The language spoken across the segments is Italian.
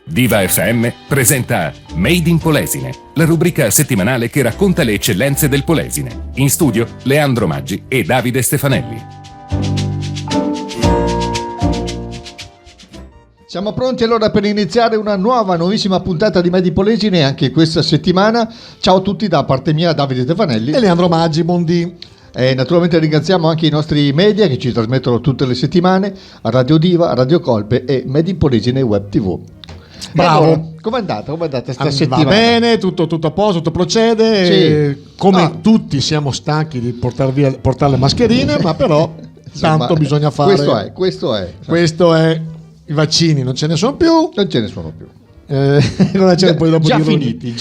Viva FM presenta Made in Polesine, la rubrica settimanale che racconta le eccellenze del Polesine. In studio Leandro Maggi e Davide Stefanelli. Siamo pronti allora per iniziare una nuovissima puntata di Made in Polesine anche questa settimana. Ciao a tutti da parte mia, Davide Stefanelli e Leandro Maggi, buondì. E naturalmente ringraziamo anche i nostri media che ci trasmettono tutte le settimane, a Radio Diva, a Radio Colpe e Made in Polesine Web TV. Bravo. Allora, com'è andata questa settimana? Va bene, tutto a posto, tutto procede. Sì. Come tutti siamo stanchi di portare le mascherine, ma però tanto bisogna fare. Questo è. I vaccini non ce ne sono più. Non ce ne sono più. Non c'è poi dopo già finiti.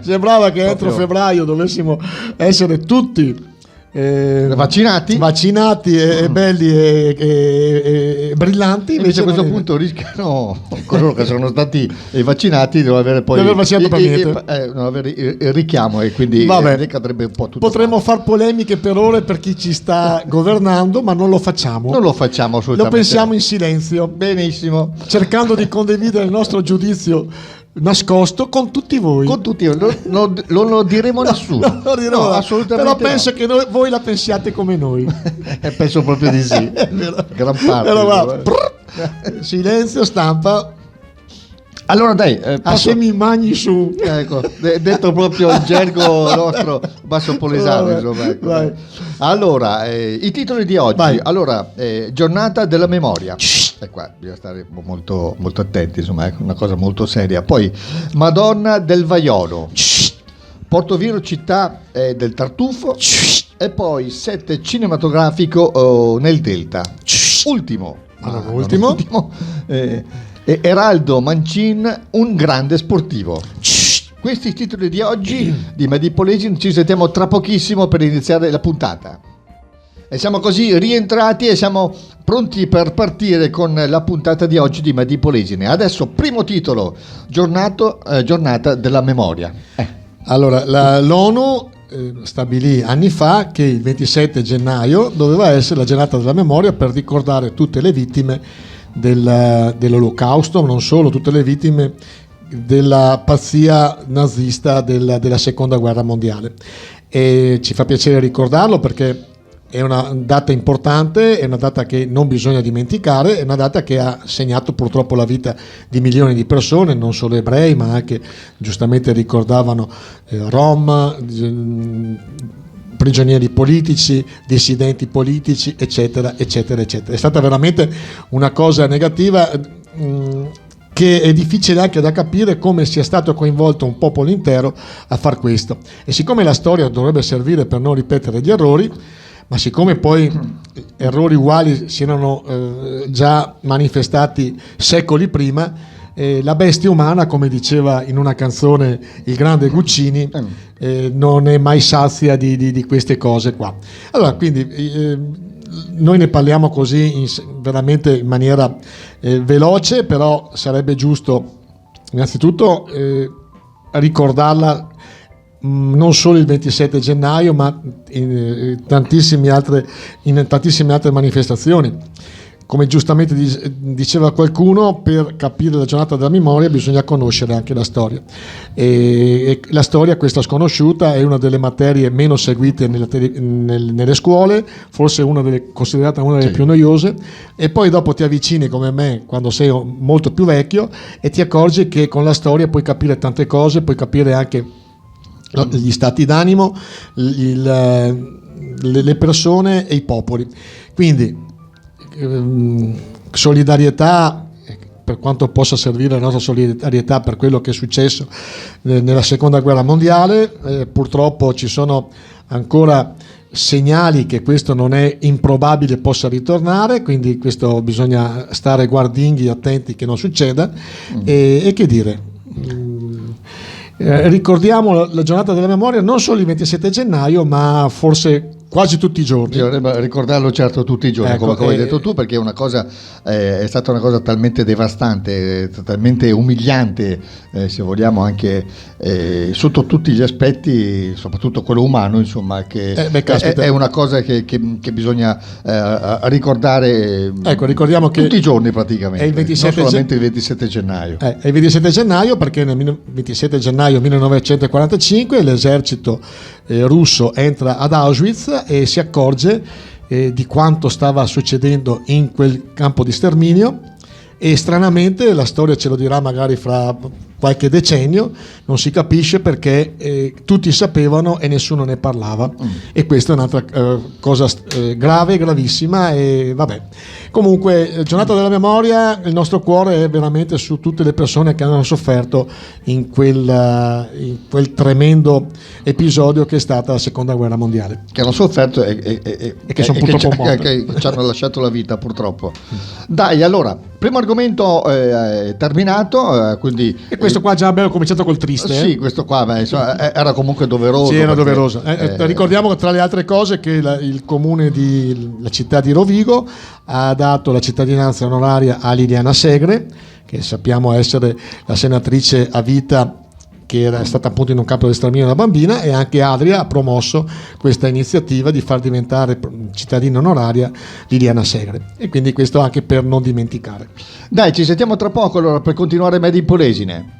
Sembrava che entro febbraio dovessimo essere tutti vaccinati e belli e brillanti. Invece a questo punto rischiano coloro che sono stati vaccinati di non avere poi non avere il richiamo, e quindi decadrebbe un po' tutto. Potremmo far polemiche per ore per chi ci sta governando, ma non lo facciamo assolutamente, lo pensiamo in silenzio, benissimo, cercando di condividere il nostro giudizio nascosto con tutti voi. Non lo diremo a nessuno. No, assolutamente. Però penso che voi la pensiate come noi. Penso proprio di sì. Gran parte. Silenzio, stampa. Allora dai, se mi magni su. Ecco, detto proprio il gergo nostro basso polesano, insomma, ecco. Allora, i titoli di oggi. Vai. Allora, giornata della memoria. E qua bisogna stare molto, molto attenti, insomma, è una cosa molto seria. Poi Madonna del Vaiolo, Portoviejo città del Tartufo, e poi set cinematografico nel Delta. Ultimo. Eraldo Mancin, un grande sportivo. Questi i titoli di oggi di Made in Polesine. Ci sentiamo tra pochissimo per iniziare la puntata. E siamo così rientrati e siamo pronti per partire con la puntata di oggi di Made in Polesine. Adesso, primo titolo, giornata della memoria. Allora, l'ONU stabilì anni fa che il 27 gennaio doveva essere la giornata della memoria per ricordare tutte le vittime dell'Olocausto, non solo, tutte le vittime della pazzia nazista della seconda guerra mondiale. E ci fa piacere ricordarlo perché è una data importante, è una data che non bisogna dimenticare, è una data che ha segnato purtroppo la vita di milioni di persone, non solo ebrei, ma anche, giustamente ricordavano, rom, prigionieri politici, dissidenti politici, eccetera, eccetera, eccetera. È stata veramente una cosa negativa, che è difficile anche da capire come sia stato coinvolto un popolo intero a far questo. E siccome la storia dovrebbe servire per non ripetere gli errori, ma siccome poi errori uguali si erano già manifestati secoli prima, la bestia umana, come diceva in una canzone il grande Guccini, non è mai sazia di queste cose qua. Allora, quindi noi ne parliamo così veramente in maniera veloce, però sarebbe giusto innanzitutto ricordarla non solo il 27 gennaio, ma in tantissime altre manifestazioni. Come giustamente diceva qualcuno, per capire la giornata della memoria bisogna conoscere anche la storia, e la storia, questa sconosciuta, è una delle materie meno seguite nelle scuole, forse considerata una delle più noiose, e poi dopo ti avvicini come me quando sei molto più vecchio e ti accorgi che con la storia puoi capire tante cose, puoi capire anche gli stati d'animo, le persone e i popoli. Quindi solidarietà, per quanto possa servire la nostra solidarietà per quello che è successo nella seconda guerra mondiale. Purtroppo ci sono ancora segnali che questo non è improbabile possa ritornare, quindi questo bisogna stare guardinghi, attenti che non succeda. E che dire, ricordiamo la giornata della memoria non solo il 27 gennaio, ma forse quasi tutti i giorni. Bisognerebbe ricordarlo certo tutti i giorni, Ecco, come hai detto tu, perché è stata una cosa talmente devastante, talmente umiliante, se vogliamo, anche sotto tutti gli aspetti, soprattutto quello umano, insomma, che è una cosa che bisogna ricordare, ecco, ricordiamo tutti che i giorni praticamente, è il 27 non solamente il 27 gennaio. È il 27 gennaio perché nel 27 gennaio 1945 l'esercito russo entra ad Auschwitz e si accorge di quanto stava succedendo in quel campo di sterminio, e stranamente la storia ce lo dirà magari fra qualche decennio, non si capisce perché tutti sapevano e nessuno ne parlava, e questa è un'altra cosa grave, gravissima, e vabbè. Comunque, giornata della memoria, il nostro cuore è veramente su tutte le persone che hanno sofferto in quel tremendo episodio che è stata la seconda guerra mondiale, Che hanno sofferto e che sono purtroppo morti, che ci hanno lasciato la vita, purtroppo. Dai, allora, primo argomento terminato, quindi... E questo qua già abbiamo cominciato col triste. Sì, questo qua insomma, era comunque doveroso. Sì, era perché, doveroso. Ricordiamo, tra le altre cose, che il comune la città di Rovigo ha dato la cittadinanza onoraria a Liliana Segre, che sappiamo essere la senatrice a vita che era stata appunto in un campo di sterminio da bambina, e anche Adria ha promosso questa iniziativa di far diventare cittadina onoraria Liliana Segre, e quindi questo anche per non dimenticare. Dai, ci sentiamo tra poco allora per continuare Made in Polesine.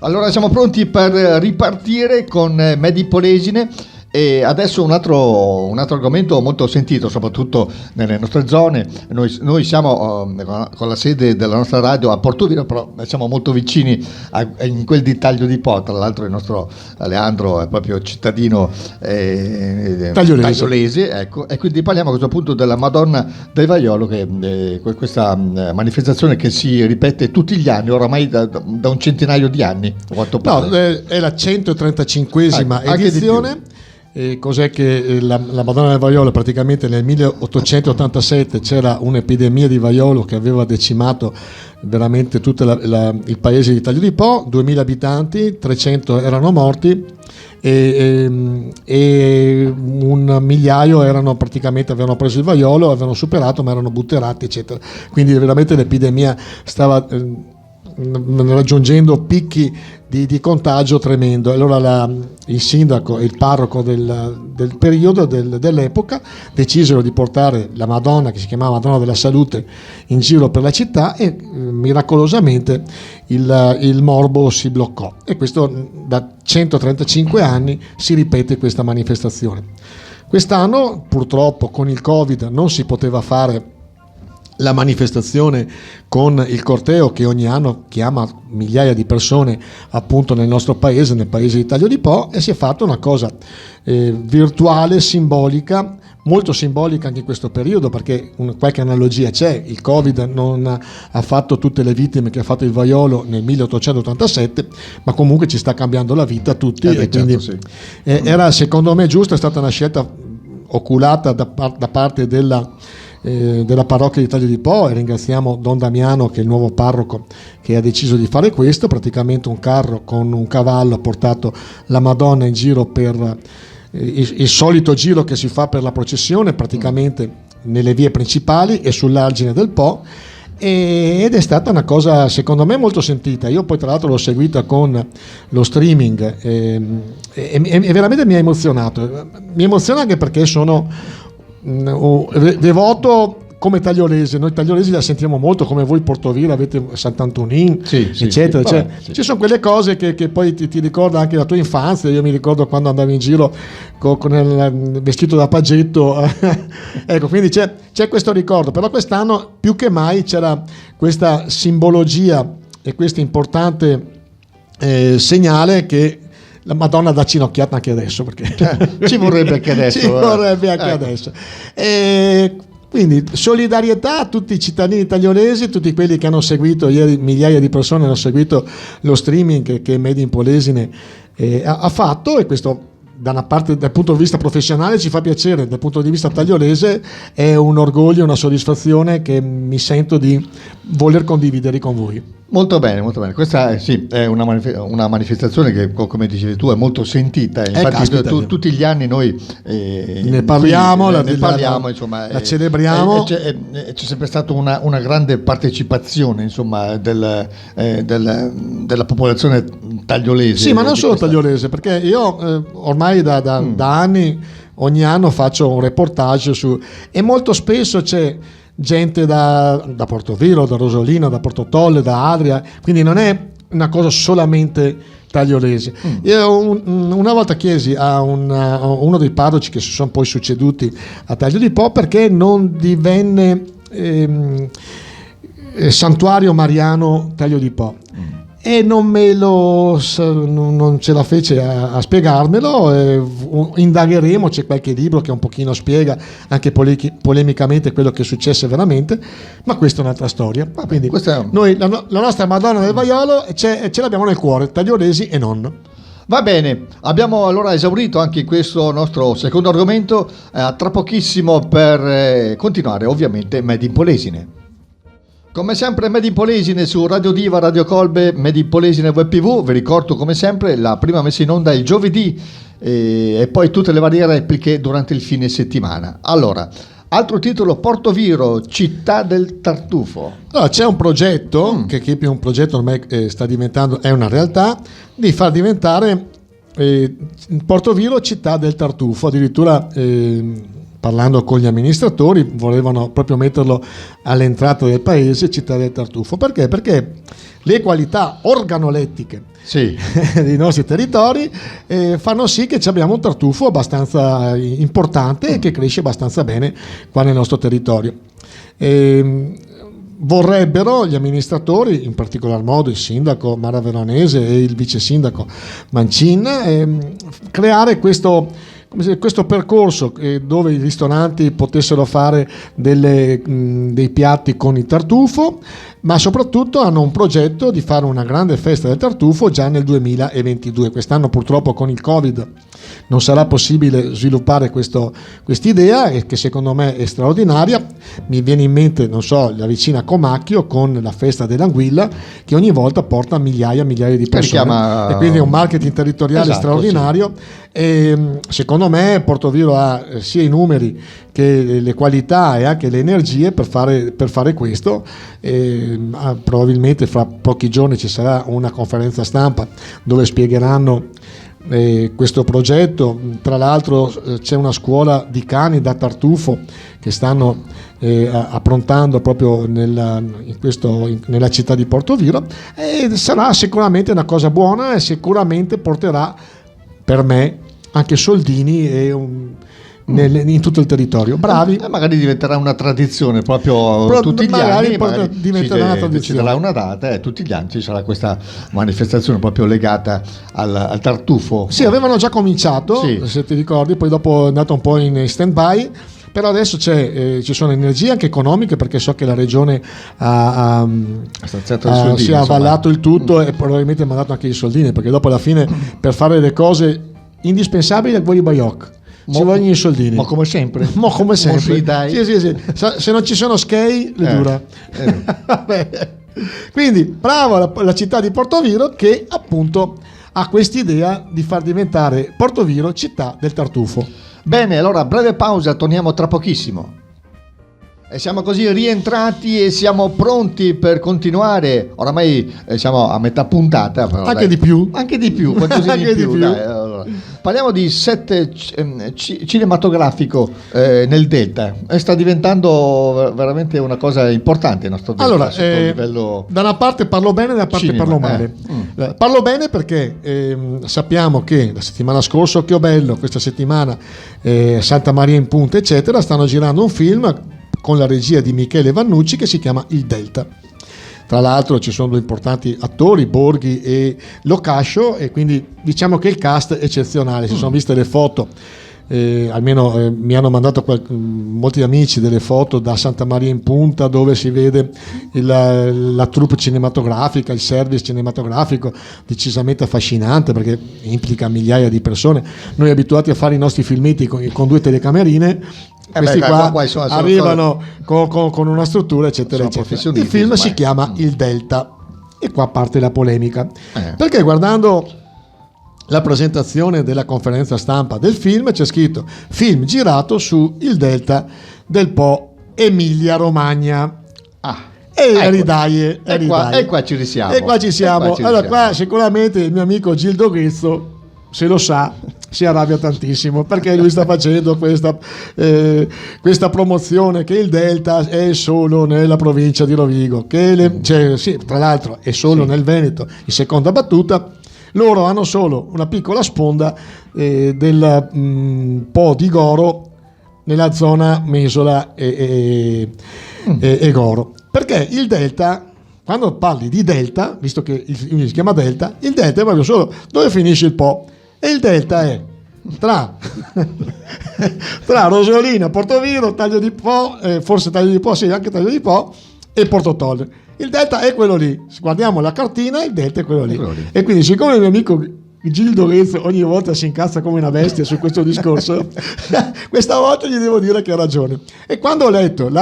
Allora siamo pronti per ripartire con Made in Polesine. E adesso un altro argomento molto sentito, soprattutto nelle nostre zone. Noi siamo con la sede della nostra radio a Portoviro, però siamo molto vicini in quel di Taglio di Po. Tra l'altro il nostro Leandro è proprio cittadino tagliolese, ecco, e quindi parliamo a questo punto della Madonna del Vaiolo, che questa manifestazione che si ripete tutti gli anni, oramai da un centinaio di anni, a quanto pare. È la 135esima anche edizione. E cos'è che la Madonna del Vaiolo, praticamente nel 1887 c'era un'epidemia di vaiolo che aveva decimato veramente tutto il paese di Taglio di Po, 2000 abitanti, 300 erano morti e un migliaio avevano preso il vaiolo, avevano superato, ma erano butterati, eccetera. Quindi veramente l'epidemia stava raggiungendo picchi di contagio tremendo. Allora il sindaco e il parroco del periodo dell'epoca decisero di portare la Madonna, che si chiamava Madonna della Salute, in giro per la città, e miracolosamente il morbo si bloccò, e questo da 135 anni si ripete questa manifestazione. Quest'anno purtroppo con il Covid non si poteva fare la manifestazione con il corteo che ogni anno chiama migliaia di persone appunto nel nostro paese, nel paese di Taglio di Po, e si è fatta una cosa virtuale, simbolica, molto simbolica anche in questo periodo, perché qualche analogia c'è. Il Covid non ha fatto tutte le vittime che ha fatto il vaiolo nel 1887, ma comunque ci sta cambiando la vita a tutti, e quindi sì. Era, secondo me, giusta, è stata una scelta oculata da parte della parrocchia di Taglio di Po, e ringraziamo Don Damiano, che è il nuovo parroco, che ha deciso di fare questo. Praticamente un carro con un cavallo ha portato la Madonna in giro per il solito giro che si fa per la processione, praticamente nelle vie principali e sull'argine del Po, ed è stata una cosa secondo me molto sentita. Io poi tra l'altro l'ho seguita con lo streaming e veramente mi ha emozionato. Mi emoziona anche perché sono devoto come tagliolese. Noi tagliolesi la sentiamo molto, come voi Portoviro avete Sant'Antonin, eccetera, sì, cioè, sì. ci sono quelle cose che poi ti ricorda anche la tua infanzia. Io mi ricordo quando andavo in giro con il vestito da paggetto ecco, quindi c'è questo ricordo. Però quest'anno più che mai c'era questa simbologia e questo importante segnale che la Madonna dà cinocchiata anche adesso, perché ci vorrebbe anche adesso. Ci vorrebbe anche adesso. E quindi solidarietà a tutti i cittadini tagliolesi, tutti quelli che hanno seguito ieri, migliaia di persone hanno seguito lo streaming che Made in Polesine ha fatto, e questo da una parte, dal punto di vista professionale ci fa piacere, dal punto di vista tagliolese è un orgoglio, una soddisfazione che mi sento di voler condividere con voi. Molto bene, molto bene. Questa sì, è una manifestazione che, come dicevi tu, è molto sentita. Infatti tutti gli anni noi ne parliamo, insomma, la celebriamo. C'è sempre stata una grande partecipazione, insomma, della popolazione tagliolese. Sì, ma non solo tagliolese, perché io ormai da anni, ogni anno faccio un reportage e molto spesso c'è gente da Portoviro, da Rosolino, da Portotolle, da Adria, quindi non è una cosa solamente tagliolese. Io una volta chiesi a uno dei parroci che si sono poi succeduti a Taglio di Po perché non divenne santuario mariano Taglio di Po. E non ce la fece a spiegarmelo. Indagheremo, c'è qualche libro che un pochino spiega anche polemicamente quello che successe veramente, ma questa è un'altra storia. Quindi noi la nostra Madonna del Vaiolo ce l'abbiamo nel cuore, tagliolesi e non. Va bene, abbiamo allora esaurito anche questo nostro secondo argomento. Tra pochissimo per continuare ovviamente Made in Polesine. Come sempre Made in Polesine su Radio Diva, Radio Colbe, Made in Polesine Web TV. Vi ricordo come sempre la prima messa in onda il giovedì e poi tutte le varie repliche durante il fine settimana. Allora, altro titolo: Portoviro, città del tartufo. Allora, c'è un progetto che più un progetto ormai sta diventando, è una realtà, di far diventare Portoviro città del tartufo. Addirittura parlando con gli amministratori volevano proprio metterlo all'entrata del paese, città del tartufo. Perché? Perché le qualità organolettiche dei nostri territori fanno sì che abbiamo un tartufo abbastanza importante e che cresce abbastanza bene qua nel nostro territorio. Vorrebbero gli amministratori, in particolar modo il sindaco Mara Veronese e il vice sindaco Mancin, creare questo percorso dove i ristoranti potessero fare dei piatti con il tartufo, ma soprattutto hanno un progetto di fare una grande festa del tartufo già nel 2022. Quest'anno purtroppo con il Covid non sarà possibile sviluppare quest'idea, che secondo me è straordinaria. Mi viene in mente, non so, la vicina Comacchio con la festa dell'anguilla, che ogni volta porta migliaia di persone, e quindi è un marketing territoriale straordinario. Sì. E secondo me Portoviro ha sia i numeri che le qualità e anche le energie per fare questo. Probabilmente fra pochi giorni ci sarà una conferenza stampa dove spiegheranno questo progetto. Tra l'altro c'è una scuola di cani da tartufo che stanno approntando proprio nella città di Portoviro, e sarà sicuramente una cosa buona e sicuramente porterà per me anche soldini in tutto il territorio. Bravi. Magari diventerà una tradizione proprio tutti gli anni. Diventerà una tradizione. Ci sarà una data e tutti gli anni ci sarà questa manifestazione proprio legata al tartufo. Sì, avevano già cominciato, se ti ricordi, poi dopo è andato un po' in stand-by. Però adesso ci sono energie anche economiche, perché so che la regione ha avallato il tutto e probabilmente ha mandato anche i soldini, perché dopo alla fine per fare le cose indispensabili a Guai Baiocco ci vogliono i soldini. Ma come sempre. Sì. Se non ci sono skei le dura. Quindi bravo la città di Portoviro, che appunto ha quest'idea di far diventare Portoviro città del tartufo. Bene, allora breve pausa, torniamo tra pochissimo. E siamo così rientrati e siamo pronti per continuare. Oramai siamo a metà puntata. Però, anche di più. Qualcosina di più. Dai, allora. Parliamo di set cinematografico nel Delta. Sta diventando veramente una cosa importante il nostro Delta. Allora, livello da una parte parlo bene, da una parte parlo male. Parlo bene perché sappiamo che la settimana scorsa Occhiobello, questa settimana Santa Maria in Punta, eccetera, stanno girando un film con la regia di Michele Vannucci che si chiama Il Delta. Tra l'altro ci sono due importanti attori, Borghi e Locascio, e quindi diciamo che il cast è eccezionale. Si sono viste le foto almeno mi hanno mandato molti amici delle foto da Santa Maria in Punta, dove si vede la troupe cinematografica, il service cinematografico decisamente affascinante, perché implica migliaia di persone. Noi abituati a fare i nostri filmetti con 2 telecamerine, questi qua arrivano con una struttura, eccetera, eccetera. Il film si chiama Il Delta, e qua parte la polemica, perché guardando la presentazione della conferenza stampa del film c'è scritto film girato su il Delta del Po, Emilia Romagna. E qua ci siamo. Allora qua sicuramente il mio amico Gildo Grezzo, se lo sa, si arrabbia tantissimo, perché lui sta facendo questa promozione che il Delta è solo nella provincia di Rovigo, tra l'altro è solo nel Veneto in seconda battuta. Loro hanno solo una piccola sponda del Po di Goro nella zona Mesola e Goro, perché il Delta, quando parli di Delta, visto che il film si chiama Delta, il Delta è proprio solo dove finisce il Po, e il Delta è tra Rosolina, Portoviro, Taglio di Po, forse Taglio di Po, sì, anche Taglio di Po, e Portotolle. Il Delta è quello lì. Guardiamo la cartina, il Delta è quello lì. E quindi, siccome il mio amico Gildo Rezzo ogni volta si incazza come una bestia su questo discorso, questa volta gli devo dire che ha ragione. E quando ho letto il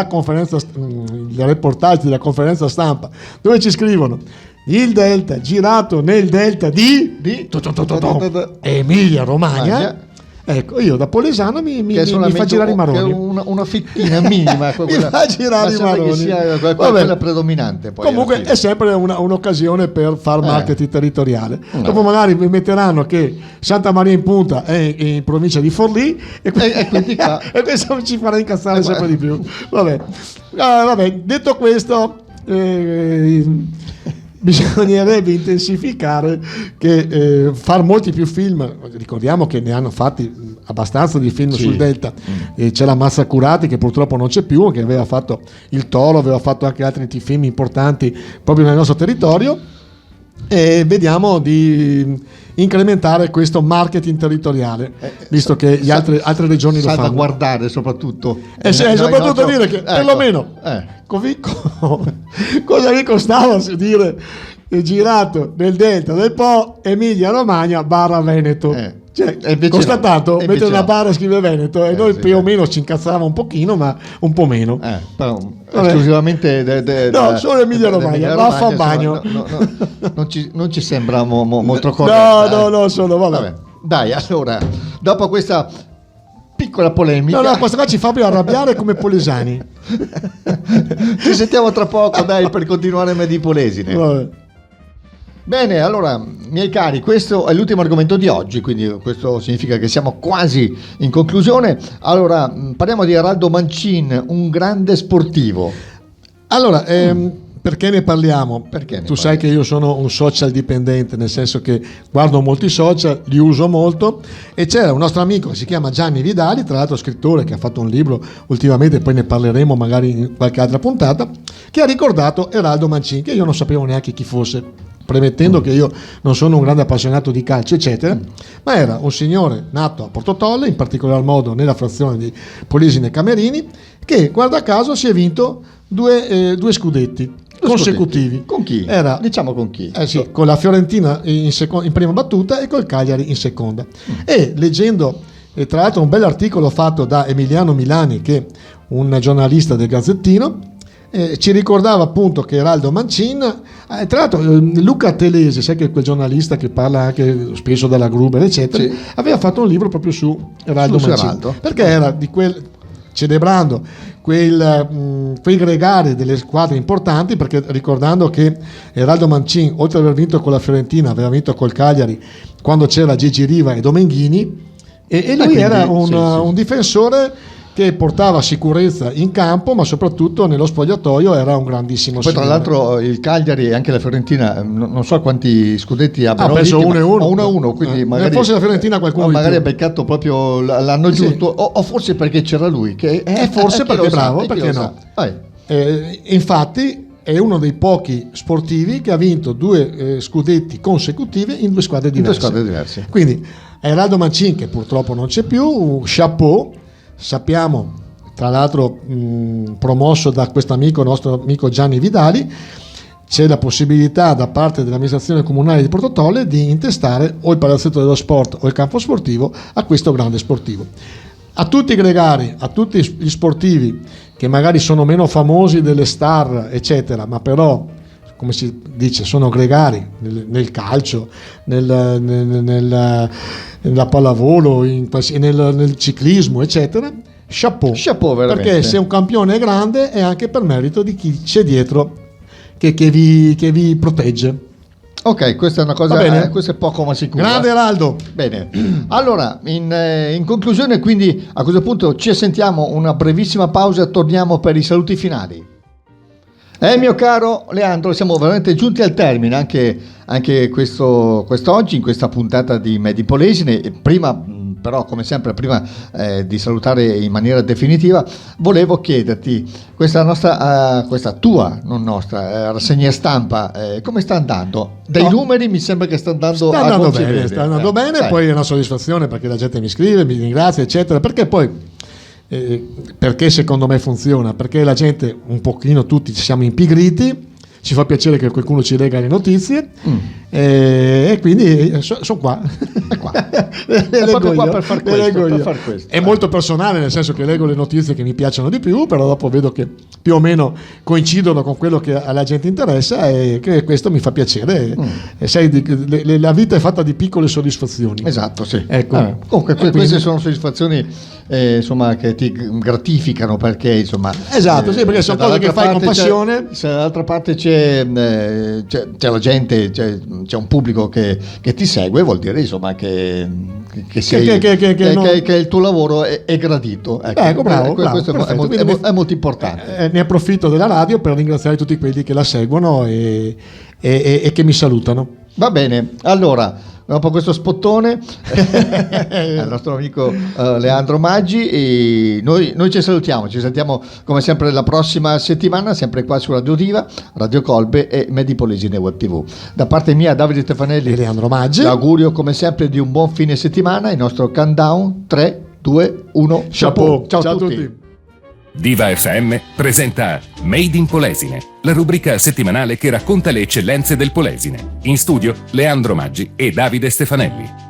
reportage della conferenza stampa, dove ci scrivono il Delta girato nel Delta di Emilia Romagna, ecco, io da polesano mi fa girare i maroni, una fettina minima mi fa girare i maroni, che sia quella predominante. Poi comunque è sempre un'occasione per far marketing territoriale. Dopo magari mi metteranno che Santa Maria in Punta è in provincia di Forlì e quindi e questo ci farà incazzare sempre di più. Vabbè, detto questo, bisognerebbe intensificare, che far molti più film. Ricordiamo che ne hanno fatti abbastanza di film sul Delta. C'è la Mazzacurati, che purtroppo non c'è più, che aveva fatto Il Toro, aveva fatto anche altri film importanti proprio nel nostro territorio, e vediamo di incrementare questo marketing territoriale, visto che altre regioni lo fanno. Salvaguardare soprattutto. Soprattutto dire che perlomeno cosa mi costava dire girato nel Delta del Po, Emilia Romagna / Veneto. Constatato, mentre una barra scrive Veneto, e noi più o meno ci incazzavamo un pochino, ma un po' meno. Però esclusivamente solo Emilia Romagna, va a fare bagno. Non ci sembra molto corretto. No, solo vabbè. Dai, allora, dopo questa piccola polemica, questa qua ci fa più arrabbiare come polesani. Ci sentiamo tra poco, dai, per continuare Made in Polesine. Vabbè. Bene, allora, miei cari, questo è l'ultimo argomento di oggi, quindi questo significa che siamo quasi in conclusione. Allora, parliamo di Eraldo Mancin, un grande sportivo. Allora, perché ne parliamo? Sai che io sono un social dipendente, nel senso che guardo molti social, li uso molto, e c'era un nostro amico che si chiama Gianni Vidali, tra l'altro scrittore, che ha fatto un libro ultimamente, poi ne parleremo magari in qualche altra puntata, che ha ricordato Eraldo Mancin, che io non sapevo neanche chi fosse, premettendo che io non sono un grande appassionato di calcio eccetera, ma era un signore nato a Portotolle, in particolar modo nella frazione di Polesine Camerini, che guarda caso si è vinto due scudetti consecutivi. Con chi? Diciamo con chi? Con la Fiorentina in prima battuta e col Cagliari in seconda. E leggendo, tra l'altro, un bell'articolo fatto da Emiliano Milani, che è un giornalista del Gazzettino, ci ricordava appunto che Eraldo Mancin, tra l'altro Luca Telese, sai che è quel giornalista che parla anche spesso della Gruber eccetera, aveva fatto un libro proprio su Eraldo Mancin, perché era di celebrando quei gregari delle squadre importanti, perché ricordando che Eraldo Mancin, oltre ad aver vinto con la Fiorentina, aveva vinto col Cagliari quando c'era Gigi Riva e Domenghini, e lui era un difensore che portava sicurezza in campo, ma soprattutto nello spogliatoio era un grandissimo poi signore. Tra l'altro il Cagliari e anche la Fiorentina non so quanti scudetti abbiano preso 1-1, quindi magari forse la Fiorentina qualcuno magari ha beccato proprio l'anno giusto, o forse perché c'era lui, che forse perché è bravo, perché no. Infatti è uno dei pochi sportivi che ha vinto 2 scudetti consecutivi in 2 squadre diverse. Quindi a Eraldo Mancin, che purtroppo non c'è più, un chapeau. Sappiamo, tra l'altro promosso da questo nostro amico Gianni Vidali, c'è la possibilità da parte dell'amministrazione comunale di Portotolle di intestare o il palazzetto dello sport o il campo sportivo a questo grande sportivo. A tutti i gregari, a tutti gli sportivi che magari sono meno famosi delle star eccetera, ma però come si dice sono gregari nel calcio, nella pallavolo, nel ciclismo eccetera, chapeau veramente. Perché se un campione è grande è anche per merito di chi c'è dietro che vi protegge. Ok, questa è una cosa, questo è poco ma sicuro. Grande Eraldo. Bene, allora in conclusione, quindi a questo punto ci sentiamo una brevissima pausa, torniamo per i saluti finali. Mio caro Leandro, siamo veramente giunti al termine anche quest'oggi in questa puntata di Made in Polesine. Prima però, come sempre, prima di salutare in maniera definitiva, volevo chiederti questa tua, non nostra, rassegna stampa, come sta andando? Dai numeri mi sembra che sta andando bene, sta andando bene, poi è una soddisfazione perché la gente mi scrive, mi ringrazia, eccetera, perché poi perché secondo me funziona? Perché la gente, un pochino tutti ci siamo impigriti, ci fa piacere che qualcuno ci lega le notizie e quindi sono qua. È proprio qua per far questo. È molto personale, nel senso che leggo le notizie che mi piacciono di più, però dopo vedo che più o meno coincidono con quello che alla gente interessa e che questo mi fa piacere. E sai, la vita è fatta di piccole soddisfazioni. Esatto, sì. Ecco. Comunque queste sono soddisfazioni insomma che ti gratificano, perché insomma esatto, sì, perché sono cose che fai con passione. Se dall'altra parte c'è la gente, c'è un pubblico che ti segue, vuol dire insomma che il tuo lavoro è gradito. Ecco, bravo, questo è molto importante. Ne approfitto della radio per ringraziare tutti quelli che la seguono e che mi salutano. Va bene, allora dopo questo spottone al nostro amico Leandro Maggi, e noi ci salutiamo, ci sentiamo come sempre la prossima settimana, sempre qua su Radio Diva, Radio Colbe e Made in Polesine Web TV. Da parte mia, Davide Stefanelli e Leandro Maggi, l'augurio come sempre di un buon fine settimana. Il nostro countdown 3, 2, 1, chapeau. Ciao a tutti. Diva FM presenta Made in Polesine, la rubrica settimanale che racconta le eccellenze del Polesine. In studio Leandro Maggi e Davide Stefanelli.